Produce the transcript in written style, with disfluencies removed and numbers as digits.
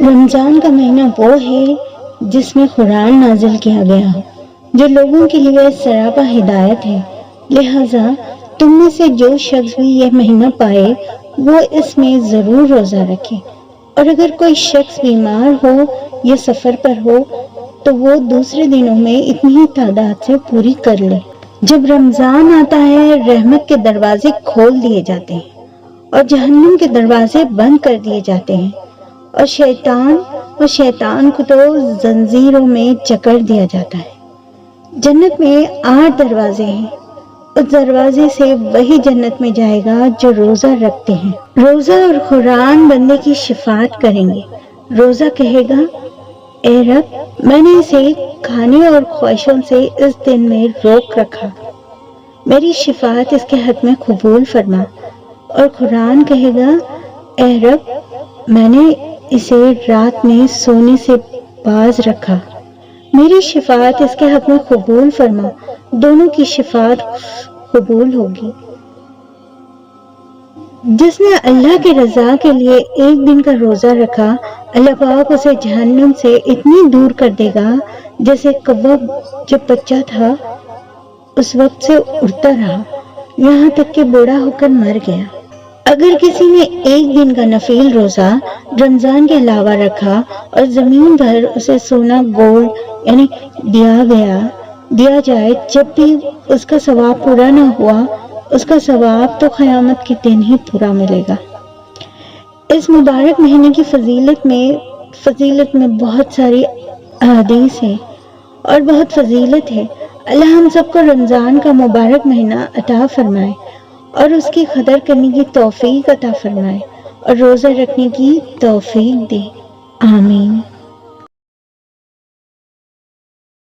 رمضان کا مہینہ وہ ہے جس میں قرآن نازل کیا گیا ہو، جو لوگوں کے لیے سراپا ہدایت ہے۔ لہٰذا تم میں سے جو شخص بھی یہ مہینہ پائے وہ اس میں ضرور روزہ رکھے، اور اگر کوئی شخص بیمار ہو یا سفر پر ہو تو وہ دوسرے دنوں میں اتنی ہی تعداد سے پوری کر لے۔ جب رمضان آتا ہے رحمت کے دروازے کھول دیے جاتے ہیں اور جہنم کے دروازے بند کر دیے جاتے ہیں، اور شیطان کو تو زنجیروں میں جکڑ دیا جاتا ہے۔ جنت میں 8 دروازے ہیں، اس دروازے سے وہی جنت میں جائے گا جو روزہ رکھتے ہیں۔ روزہ اور قرآن بندے کی شفاعت کریں گے۔ روزہ کہے گا، اے رب، میں نے اسے کھانے اور خواہشوں سے اس دن میں روک رکھا، میری شفاعت اس کے حق میں قبول فرما۔ اور قرآن کہے گا، اے رب، میں نے اسے رات میں سونے سے باز رکھا، میری شفاعت اس کے حق میں قبول فرما۔ دونوں کی شفاعت قبول ہوگی۔ جس نے اللہ کی رضا کے لیے ایک دن کا روزہ رکھا، اللہ پاک اسے جہنم سے اتنی دور کر دے گا جیسے کوا جب بچہ تھا اس وقت سے اڑتا رہا، یہاں تک کہ بوڑھا ہو کر مر گیا۔ اگر کسی نے ایک دن کا نفل روزہ رمضان کے علاوہ رکھا اور زمین بھر اسے سونا گولڈ یعنی دیا جائے، جب بھی اس کا ثواب پورا نہ ہوا، اس کا ثواب تو قیامت کے دن ہی پورا ملے گا۔ اس مبارک مہینے کی فضیلت میں بہت ساری احادیث ہیں اور بہت فضیلت ہے۔ اللہ ہم سب کو رمضان کا مبارک مہینہ عطا فرمائے اور اس کی قدر کرنے کی توفیق عطا فرمائے اور روزہ رکھنے کی توفیق دے، آمین۔